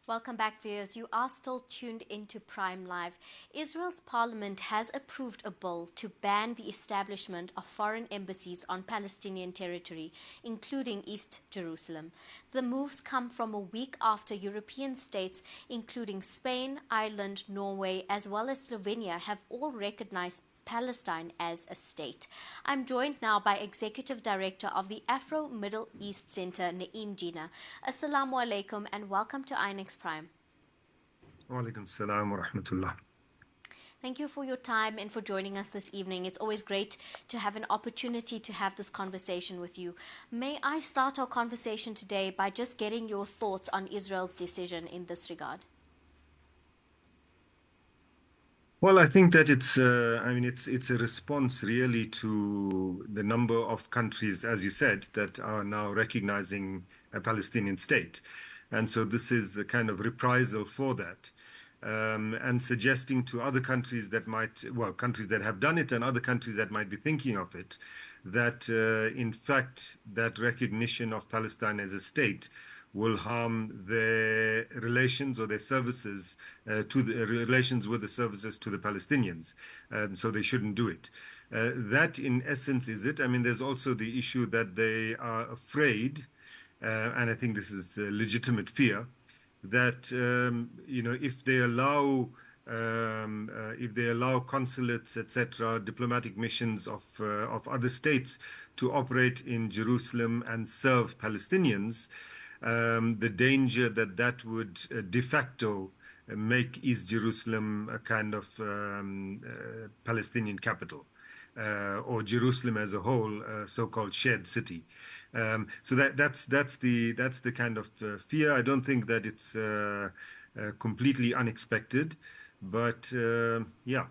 Welcome back, viewers. You are still tuned into Prime Live. Israel's parliament has approved a bill to ban the establishment of foreign embassies on Palestinian territory, including East Jerusalem. The moves come from a week after European states, including Spain, Ireland, Norway, as well as Slovenia, have all recognized Palestine as a state. I'm joined now by Executive Director of the Afro-Middle East Centre, Naeem Jeenah. Assalamu alaikum and welcome to INX Prime. Wa alaikum salam wa rahmatullah. Thank you for your time and for joining us this evening. It's always great to have an opportunity to have this conversation with you. May I start our conversation today by just getting your thoughts on Israel's decision in this regard? Well, I think that it's a response really to the number of countries, as you said, that are now recognizing a Palestinian state. And so this is a kind of reprisal for that. And suggesting to other countries that countries that have done it and other countries that might be thinking of it, that in fact, that recognition of Palestine as a state will harm their relations or their services to the relations with the services to the Palestinians. So they shouldn't do it. That, in essence, is it. I mean, there's also the issue that they are afraid, and I think this is a legitimate fear, that if they allow consulates, etc., diplomatic missions of other states to operate in Jerusalem and serve Palestinians, the danger that would de facto make East Jerusalem a kind of Palestinian capital, or Jerusalem as a whole, so-called shared city. So that's the kind of fear. I don't think that it's completely unexpected, but yeah.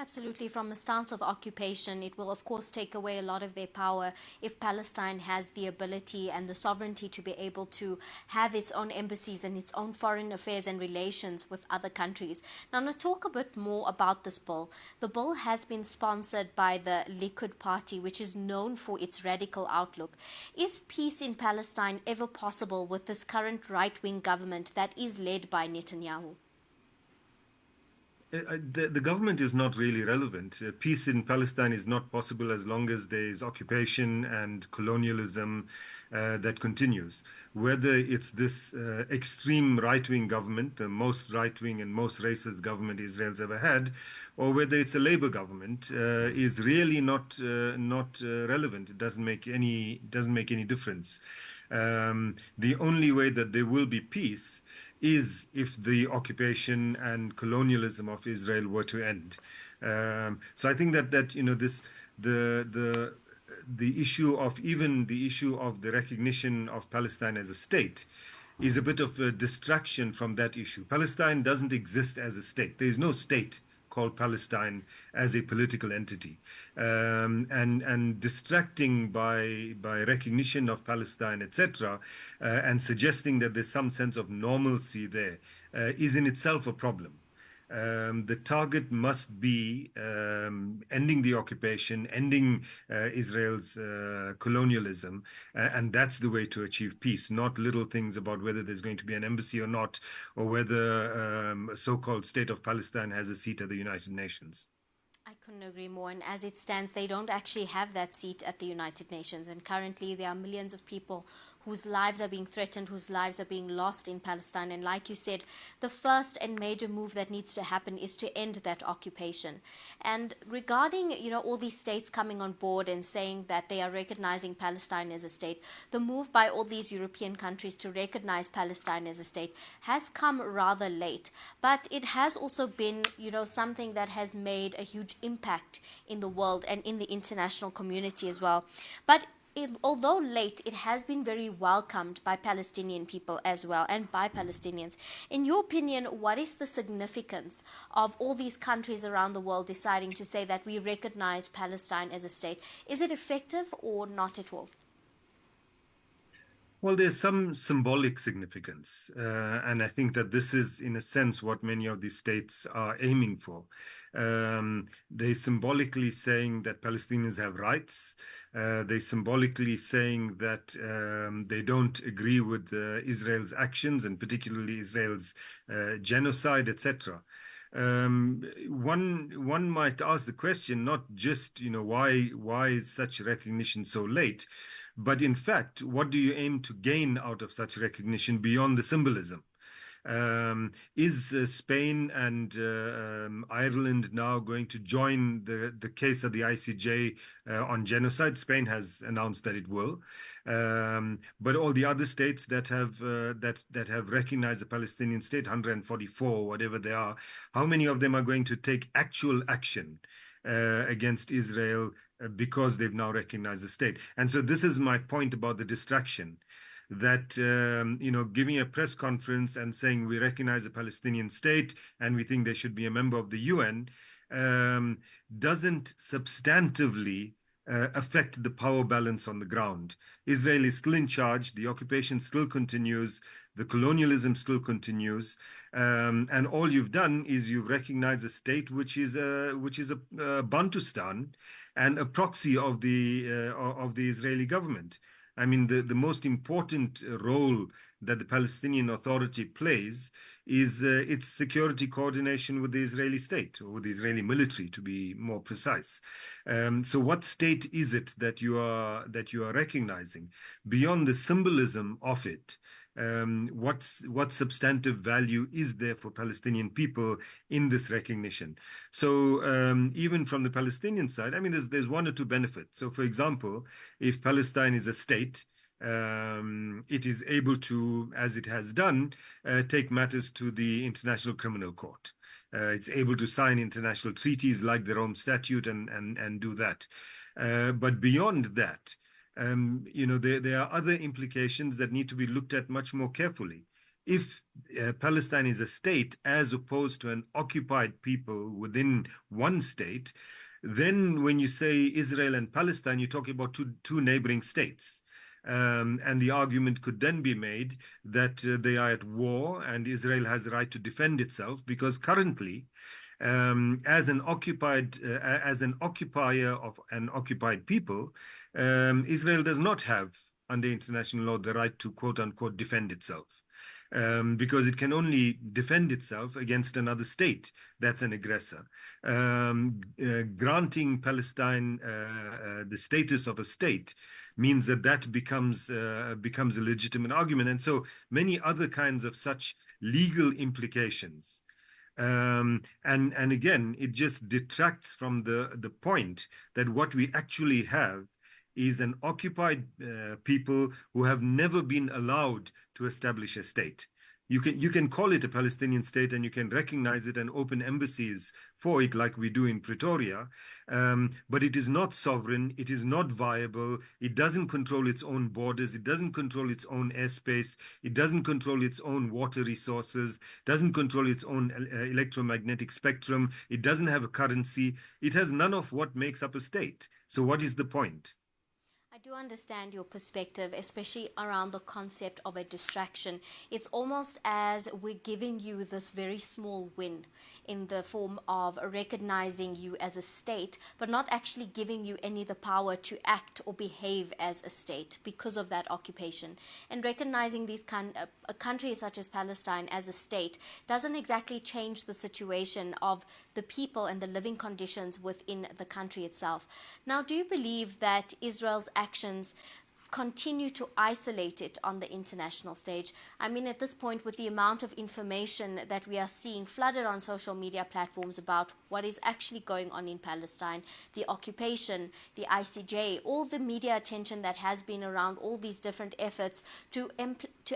Absolutely. From a stance of occupation, it will, of course, take away a lot of their power if Palestine has the ability and the sovereignty to be able to have its own embassies and its own foreign affairs and relations with other countries. Now, to talk a bit more about this bill, the bill has been sponsored by the Likud party, which is known for its radical outlook. Is peace in Palestine ever possible with this current right-wing government that is led by Netanyahu? The government is not really relevant. Peace in Palestine is not possible as long as there is occupation and colonialism that continues. Whether it's this extreme right-wing government, the most right-wing and most racist government Israel's ever had, or whether it's a Labour government, is really not relevant. It doesn't make any difference. The only way that there will be peace is if the occupation and colonialism of Israel were to end. So I think that this the issue of the recognition of Palestine as a state is a bit of a distraction from that issue. Palestine doesn't exist as a state. There is no state called Palestine as a political entity, and distracting by recognition of Palestine, etc., and suggesting that there's some sense of normalcy there is in itself a problem. The target must be ending the occupation, ending Israel's colonialism, and that's the way to achieve peace, not little things about whether there's going to be an embassy or not, or whether a so-called state of Palestine has a seat at the United Nations. I couldn't agree more. And as it stands, they don't actually have that seat at the United Nations. And currently, there are millions of people whose lives are being threatened, whose lives are being lost in Palestine. And like you said, the first and major move that needs to happen is to end that occupation. And regarding, all these states coming on board and saying that they are recognizing Palestine as a state, the move by all these European countries to recognize Palestine as a state has come rather late. But it has also been, something that has made a huge impact in the world and in the international community as well. But although late, it has been very welcomed by Palestinian people as well and by Palestinians. In your opinion, what is the significance of all these countries around the world deciding to say that we recognize Palestine as a state? Is it effective or not at all? Well, there's some symbolic significance, and I think that this is, in a sense, what many of these states are aiming for. They're symbolically saying that Palestinians have rights. They're symbolically saying that they don't agree with Israel's actions, and particularly Israel's genocide, etc. One might ask the question, not just, why is such recognition so late, but in fact, what do you aim to gain out of such recognition beyond the symbolism? Is Spain and Ireland now going to join the case of the ICJ on genocide? Spain has announced that it will, but all the other states that have recognized the Palestinian state, 144, whatever they are, how many of them are going to take actual action against Israel because they've now recognized the state? And so this is my point about the distraction, that giving a press conference and saying we recognize the Palestinian state and we think they should be a member of the UN doesn't substantively affect the power balance on the ground. Israel is still in charge, the occupation still continues, the colonialism still continues, and all you've done is you've recognized a state which is a Bantustan and a proxy of the Israeli government. I mean, the most important role that the Palestinian Authority plays is its security coordination with the Israeli state, or with the Israeli military, to be more precise. So, what state is it that you are recognizing beyond the symbolism of it? What substantive value is there for Palestinian people in this recognition? So even from the Palestinian side, I mean, there's one or two benefits. So, for example, if Palestine is a state, it is able to, as it has done, take matters to the International Criminal Court. It's able to sign international treaties like the Rome Statute and do that. But beyond that, there are other implications that need to be looked at much more carefully. If Palestine is a state as opposed to an occupied people within one state, then when you say Israel and Palestine, you're talking about two neighboring states. And the argument could then be made that they are at war and Israel has the right to defend itself, because currently, as an occupier of an occupied people, Israel does not have, under international law, the right to quote unquote defend itself. Because it can only defend itself against another state that's an aggressor. Granting Palestine the status of a state means that becomes a legitimate argument, and so many other kinds of such legal implications. And again, it just detracts from the point that what we actually have is an occupied people who have never been allowed to establish a state. You can call it a Palestinian state and you can recognize it and open embassies for it like we do in Pretoria, but it is not sovereign, it is not viable, it doesn't control its own borders, it doesn't control its own airspace, it doesn't control its own water resources, doesn't control its own electromagnetic spectrum, it doesn't have a currency, it has none of what makes up a state. So what is the point? I do understand your perspective, especially around the concept of a distraction. It's almost as we're giving you this very small win in the form of recognizing you as a state, but not actually giving you any the power to act or behave as a state because of that occupation. And recognizing these a country such as Palestine as a state doesn't exactly change the situation of the people and the living conditions within the country itself. Now, do you believe that Israel's actions continue to isolate it on the international stage? I mean, at this point, with the amount of information that we are seeing flooded on social media platforms about what is actually going on in Palestine, the occupation, the ICJ, all the media attention that has been around all these different efforts to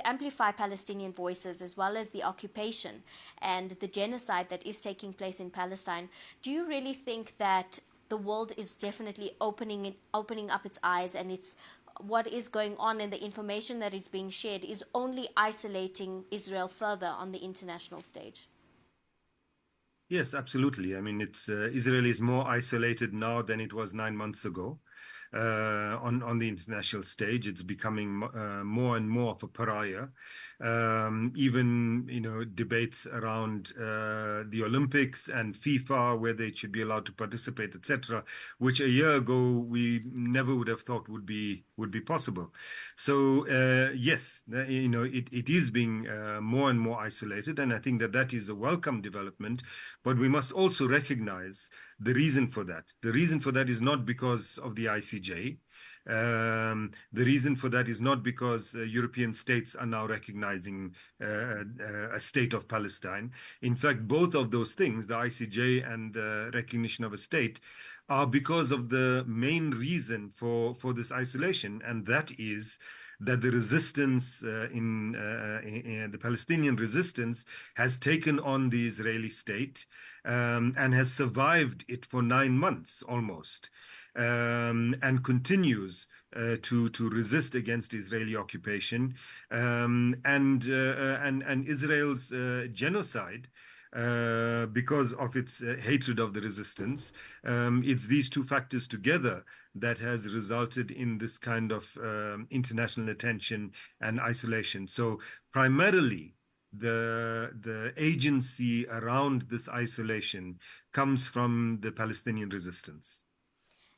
amplify Palestinian voices, as well as the occupation and the genocide that is taking place in Palestine, do you really think that the world is definitely opening up its eyes, and it's what is going on and the information that is being shared is only isolating Israel further on the international stage? Yes, absolutely. I mean, Israel is more isolated now than it was 9 months ago. on the international stage. It's becoming more and more of a pariah. Even debates around the Olympics and FIFA, whether it should be allowed to participate, etc., which a year ago we never would have thought would be possible. So yes, it is being more and more isolated, and I think that is a welcome development. But we must also recognize the reason for that. The reason for that is not because of the ICJ. The reason for that is not because European states are now recognizing a state of Palestine. In fact, both of those things, the ICJ and the recognition of a state, are because of the main reason for this isolation, and that is that the resistance in the Palestinian resistance has taken on the Israeli state and has survived it for 9 months almost. And continues to resist against Israeli occupation and Israel's genocide. Because of its hatred of the resistance, it's these two factors together that has resulted in this kind of international attention and isolation. So primarily, the agency around this isolation comes from the Palestinian resistance.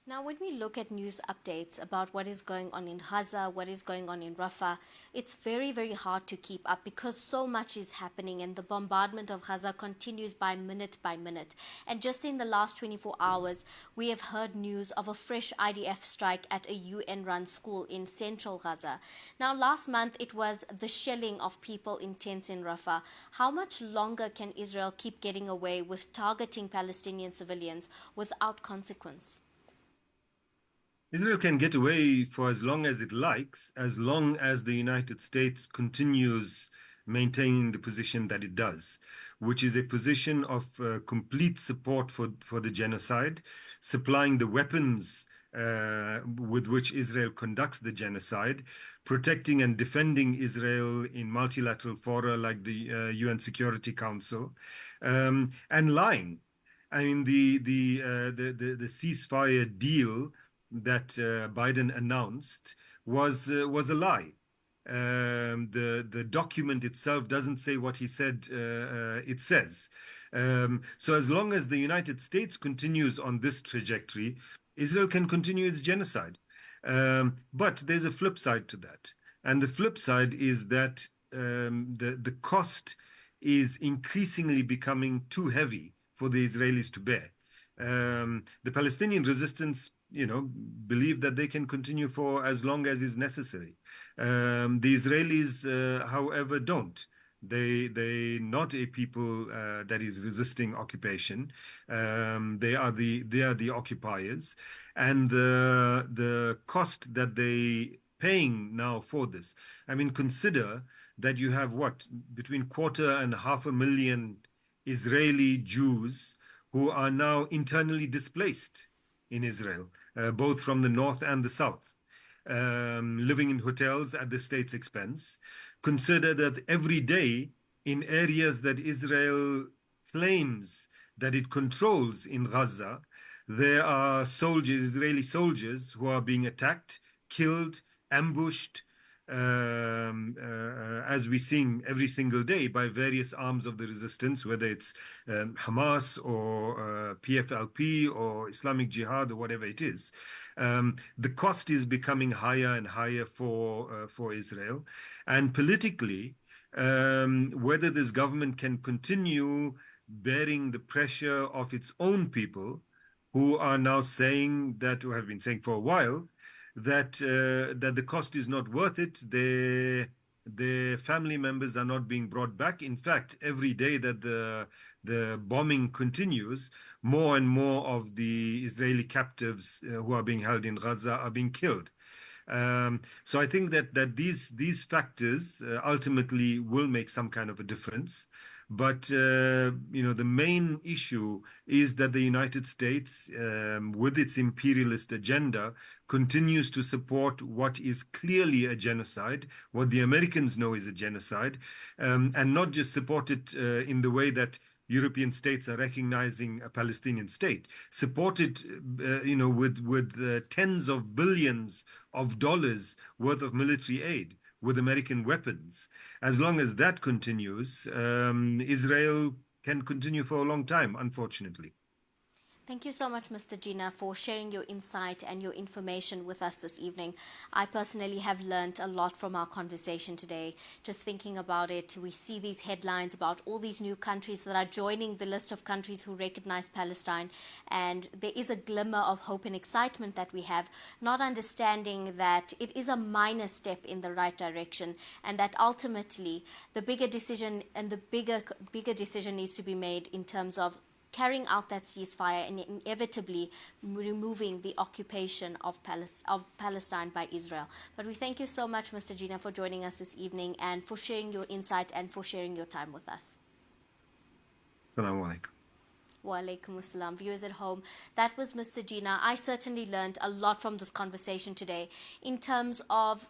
Now, when we look at news updates about what is going on in Gaza, what is going on in Rafah, it's very, very hard to keep up because so much is happening and the bombardment of Gaza continues by minute by minute. And just in the last 24 hours, we have heard news of a fresh IDF strike at a UN-run school in central Gaza. Now, last month, it was the shelling of people in tents in Rafah. How much longer can Israel keep getting away with targeting Palestinian civilians without consequence? Israel can get away for as long as it likes, as long as the United States continues maintaining the position that it does, which is a position of complete support for the genocide, supplying the weapons with which Israel conducts the genocide, protecting and defending Israel in multilateral fora like the UN Security Council, and lying. I mean, the ceasefire deal that Biden announced was a lie. The document itself doesn't say what he said it says. So as long as the United States continues on this trajectory, Israel can continue its genocide. But there's a flip side to that, and the flip side is that the cost is increasingly becoming too heavy for the Israelis to bear. The Palestinian resistance believe that they can continue for as long as is necessary. The Israelis, however, don't. They not a people that is resisting occupation. They are the occupiers, and the cost that they paying now for this. I mean, consider that you have what, between 250,000 Israeli Jews who are now internally displaced in Israel, both from the north and the south, living in hotels at the state's expense. Consider that every day in areas that Israel claims that it controls in Gaza, there are soldiers, Israeli soldiers, who are being attacked, killed, ambushed, as we sing every single day by various arms of the resistance, whether it's Hamas or PFLP or Islamic Jihad or whatever it is. The cost is becoming higher and higher for Israel, and politically, whether this government can continue bearing the pressure of its own people, who are now saying that, who have been saying for a while, that the cost is not worth it. Their family members are not being brought back. In fact, every day that the bombing continues, more and more of the Israeli captives who are being held in Gaza are being killed. So I think that these factors ultimately will make some kind of a difference. But the main issue is that the United States, with its imperialist agenda, continues to support what is clearly a genocide, what the Americans know is a genocide, and not just support it in the way that European states are recognizing a Palestinian state, supported, with tens of billions of dollars worth of military aid with American weapons. As long as that continues, Israel can continue for a long time, unfortunately. Thank you so much, Mr. Jeenah, for sharing your insight and your information with us this evening. I personally have learned a lot from our conversation today. Just thinking about it, we see these headlines about all these new countries that are joining the list of countries who recognize Palestine, and there is a glimmer of hope and excitement that we have, not understanding that it is a minor step in the right direction, and that ultimately the bigger decision and the bigger decision needs to be made in terms of carrying out that ceasefire and inevitably removing the occupation of Palestine by Israel. But we thank you so much, Mr. Jeenah, for joining us this evening and for sharing your insight and for sharing your time with us. Assalamu alaikum. Wa alaikum assalam. Viewers at home, that was Mr. Jeenah. I certainly learned a lot from this conversation today in terms of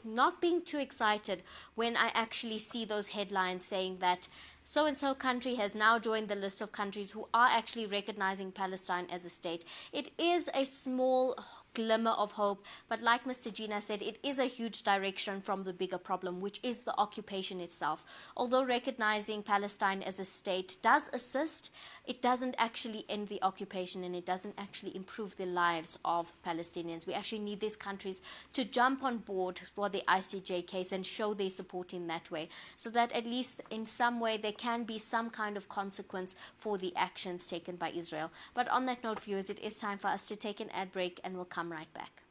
not being too excited when I actually see those headlines saying that so and so country has now joined the list of countries who are actually recognizing Palestine as a state. It is a small glimmer of hope, but like Mr. Jeenah said, it is a huge direction from the bigger problem, which is the occupation itself. Although recognizing Palestine as a state does assist, it doesn't actually end the occupation, and it doesn't actually improve the lives of Palestinians. We actually need these countries to jump on board for the ICJ case and show their support in that way, so that at least in some way there can be some kind of consequence for the actions taken by Israel. But on that note, viewers, it is time for us to take an ad break, and we'll come right back.